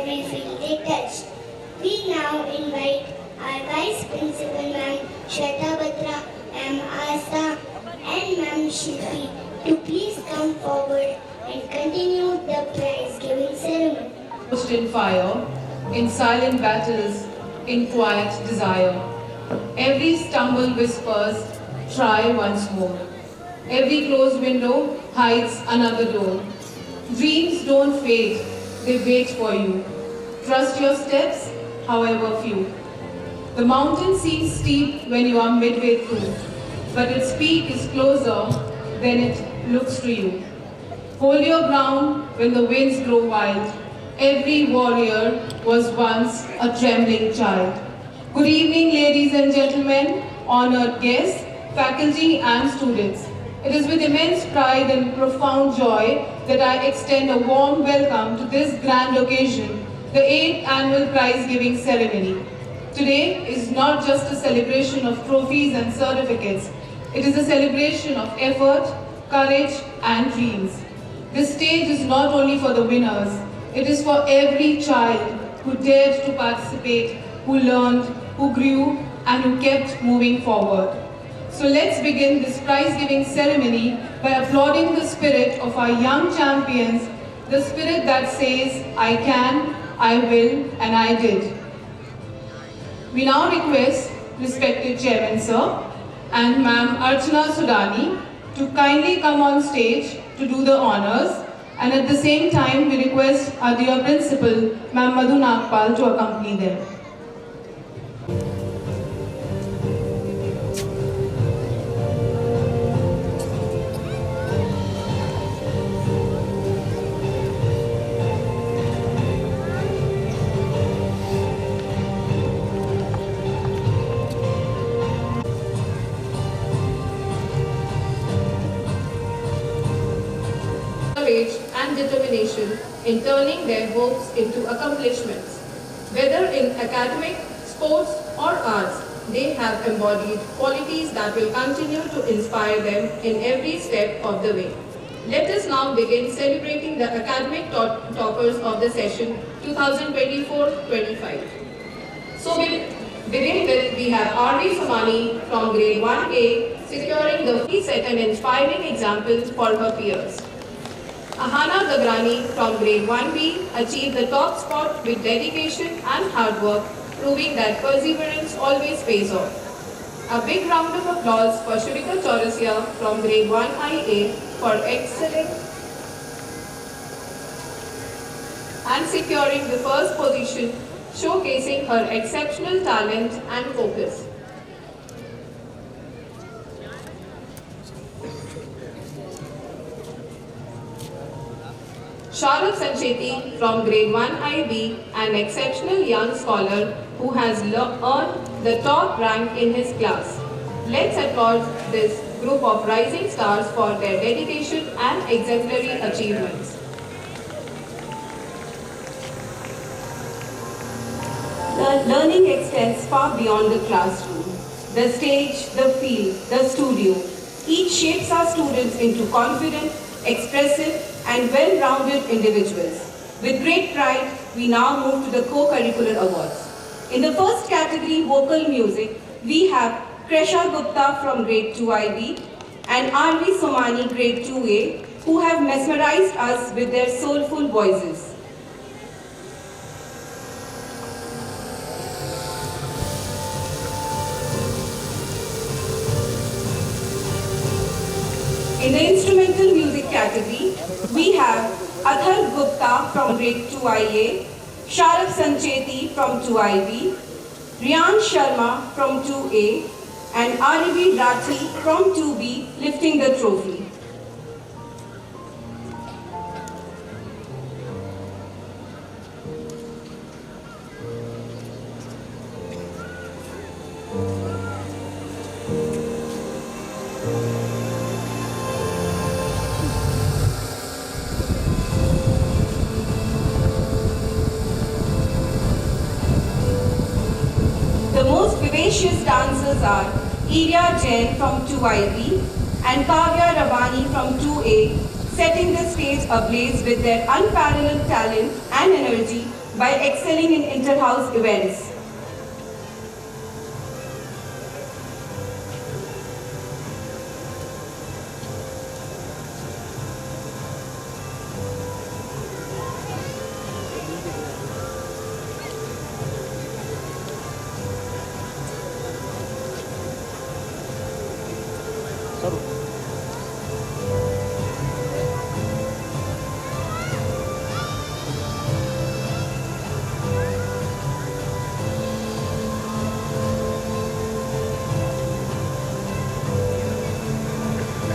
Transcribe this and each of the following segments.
may feel touched. We now invite our Vice Principal Ma'am Shweta Batra, Ma'am Asa and Ma'am Shilpi to please come forward and continue the prize giving ceremony. Pushed in fire, in silent battles, in quiet desire. Every stumble whispers, try once more. Every closed window hides another door. Dreams don't fade, they wait for you. Trust your steps, however few. The mountain seems steep when you are midway through, but its peak is closer than it looks to you. Hold your ground when the winds grow wild. Every warrior was once a trembling child. Good evening, ladies and gentlemen, honored guests, faculty and students. It is with immense pride and profound joy that I extend a warm welcome to this grand occasion, the 8th annual prize-giving ceremony. Today is not just a celebration of trophies and certificates. It is a celebration of effort, courage and dreams. This stage is not only for the winners, it is for every child who dared to participate, who learned, who grew and who kept moving forward. So let's begin this prize-giving ceremony by applauding the spirit of our young champions, the spirit that says, I can, I will, and I did. We now request respected Chairman Sir and Ma'am Archana Sudani to kindly come on stage to do the honors, and at the same time we request our dear Principal, Ma'am Madhu Nagpal, to accompany them. And determination in turning their hopes into accomplishments. Whether in academic, sports or arts, they have embodied qualities that will continue to inspire them in every step of the way. Let us now begin celebrating the academic toppers of the session 2024-25. So we begin with, we have R.V. Somani from grade 1A securing the fee, set an inspiring example for her peers. Ahana Gagrani from grade 1B achieved the top spot with dedication and hard work, proving that perseverance always pays off. A big round of applause for Shurika Chaurasia from grade 1IA for excelling and securing the first position, showcasing her exceptional talent and focus. Sharaf Sancheti from grade 1 IB, an exceptional young scholar who has earned the top rank in his class. Let's applaud this group of rising stars for their dedication and exemplary achievements. The learning extends far beyond the classroom. The stage, the field, the studio, each shapes our students into confident, expressive, and well-rounded individuals. With great pride, we now move to the co-curricular awards. In the first category, vocal music, we have Kresha Gupta from grade 2 IB and R.V. Somani grade 2A, who have mesmerized us with their soulful voices. In the instrumental music category, we have Athar Gupta from grade 2 IA, Sharaf Sancheti from 2 IB, Riyan Sharma from 2A, and Arivi Rathi from 2B lifting the trophy. The most vivacious dancers are Irya Jain from 2IB and Kavya Ravani from 2A, setting the stage ablaze with their unparalleled talent and energy while excelling in inter-house events.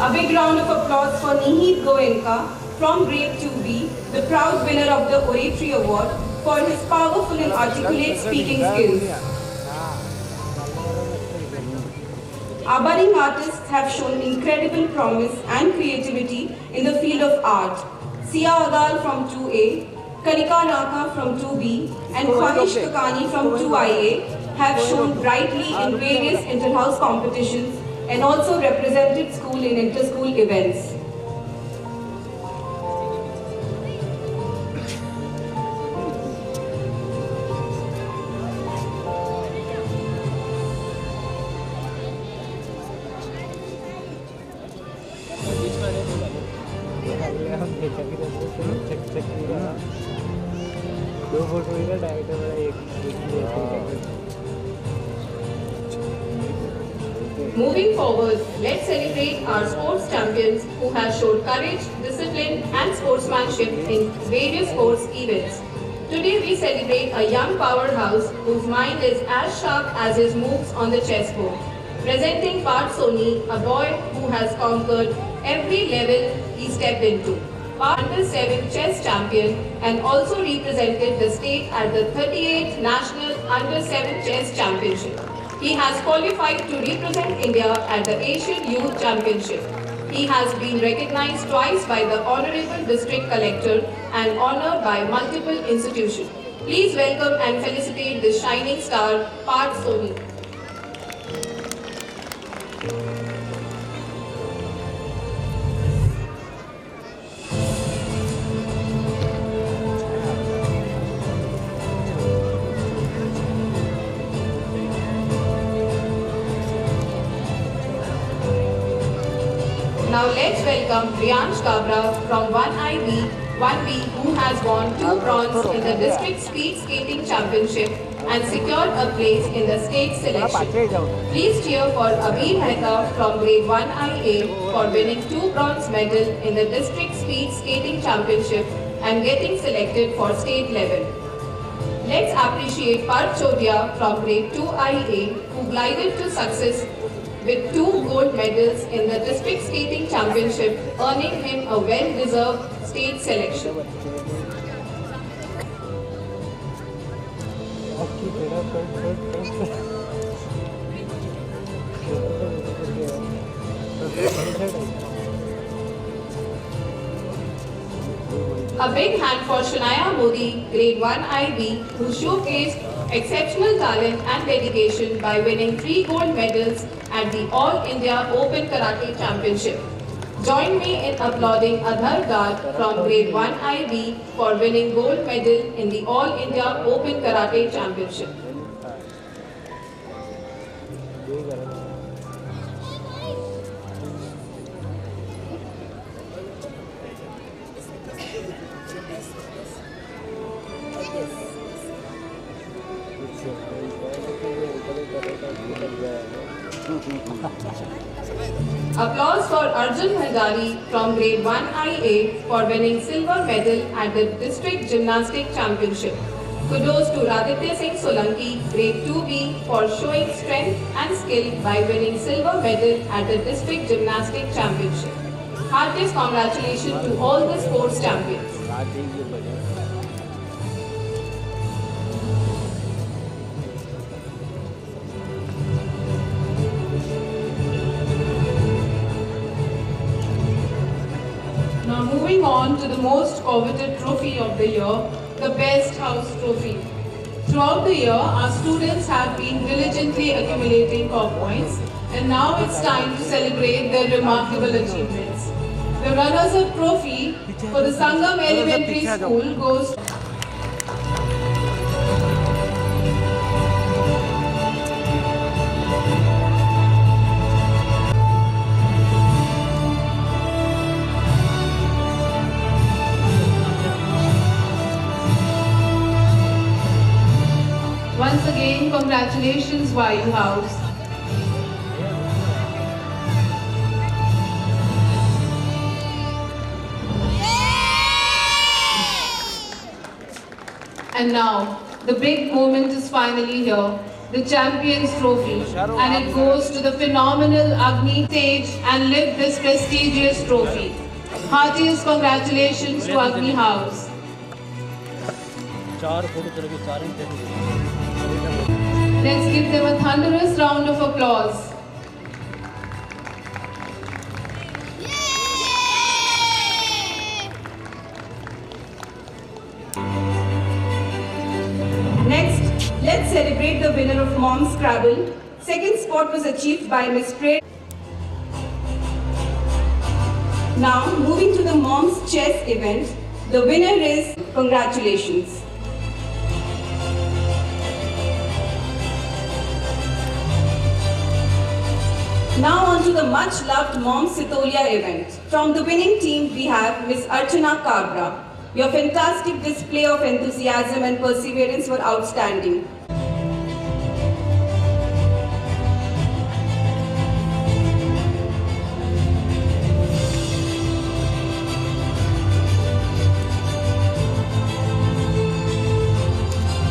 A big round of applause for Nihit Goenka from grade 2B, the proud winner of the Oratory Award for his powerful and articulate speaking skills. Our budding artists have shown incredible promise and creativity in the field of art. Sia Agal from 2A, Kanika Naka from 2B, and Khwahish Kakani from 2IA have shown brightly in various inter-house competitions and also represented school in inter-school events. Moving forward, let's celebrate our sports champions who have showed courage, discipline and sportsmanship in various sports events. Today we celebrate a young powerhouse whose mind is as sharp as his moves on the chessboard. Presenting Parth Soni, a boy who has conquered every level he stepped into. Parth Under-7 chess champion and also represented the state at the 38th National Under-7 Chess Championship. He has qualified to represent India at the Asian Youth Championship. He has been recognized twice by the Honorable District Collector and honored by multiple institutions. Please welcome and felicitate this shining star, Parth Soni. Now let's welcome Riyansh Kabra from 1IB, 1B who has won 2 bronze in the District Speed Skating Championship and secured a place in the state selection. Please cheer for Abir Mehta from grade 1IA for winning 2 bronze medals in the District Speed Skating Championship and getting selected for state level. Let's appreciate Parth Chodia from grade 2IA who glided to success with 2 gold medals in the District Skating Championship, earning him a well-deserved state selection. A big hand for Shanaya Modi, grade 1IB, who showcased exceptional talent and dedication by winning 3 gold medals at the All India Open Karate Championship. Join me in applauding Adhar Gad from grade 1IB for winning gold medal in the All India Open Karate Championship. Applause for Arjun Bhandari from grade 1IA for winning silver medal at the District Gymnastic Championship. Kudos to Raditya Singh Solanki, grade 2B for showing strength and skill by winning silver medal at the District Gymnastic Championship. Heartiest congratulations to all the sports champions. Now moving on to the most coveted trophy of the year, the Best House Trophy. Throughout the year, our students have been diligently accumulating COP points, and now it's time to celebrate their remarkable achievements. The runners-up trophy for the Sangam Elementary School goes Once again, congratulations, Vayu House. And now, the big moment is finally here, the Champions Trophy. And it goes to the phenomenal Agni stage and lift this prestigious trophy. Heartiest congratulations to Agni House. Let's give them a thunderous round of applause. Next, let's celebrate the winner of Mom Scrabble. Second spot was achieved by Miss Prey. Now, moving to the Mom's Chess event, the winner is congratulations. Now on to the much loved Mom Sitolia event. From the winning team, we have Miss Archana Kabra. Your fantastic display of enthusiasm and perseverance were outstanding.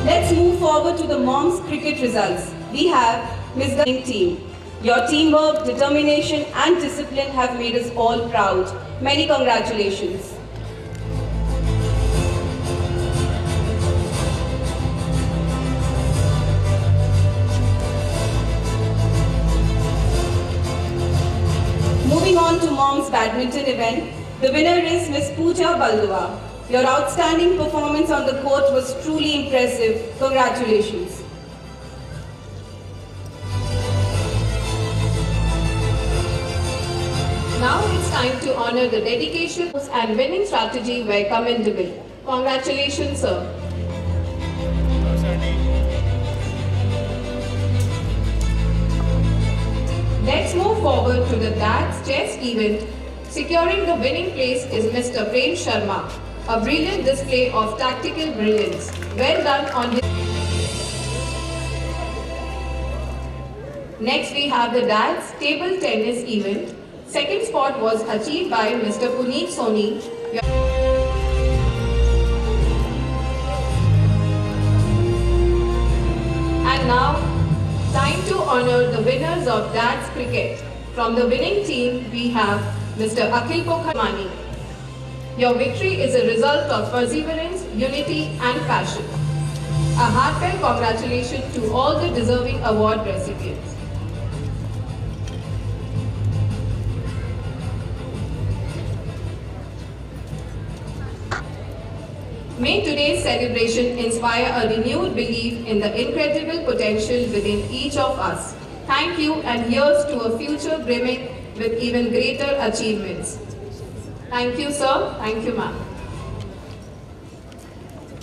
Let's move forward to the Mom's cricket results. We have Miss Gunning team. Your teamwork, determination and discipline have made us all proud. Many congratulations. Moving on to Mom's badminton event, the winner is Miss Pooja Balduwa. Your outstanding performance on the court was truly impressive. Congratulations. Now it's time to honor the dedication and winning strategy were commendable. Congratulations, sir. Let's move forward to the Dad's Chess event. Securing the winning place is Mr. Prem Sharma. A brilliant display of tactical brilliance. Well done on his... Next we have the Dad's Table Tennis event. Second spot was achieved by Mr. Puneet Soni. And now, time to honor the winners of Dad's Cricket. From the winning team, we have Mr. Akhil Pokharmani. Your victory is a result of perseverance, unity and passion. A heartfelt congratulations to all the deserving award recipients. May today's celebration inspire a renewed belief in the incredible potential within each of us. Thank you and here's to a future brimming with even greater achievements. Thank you, sir. Thank you, ma'am.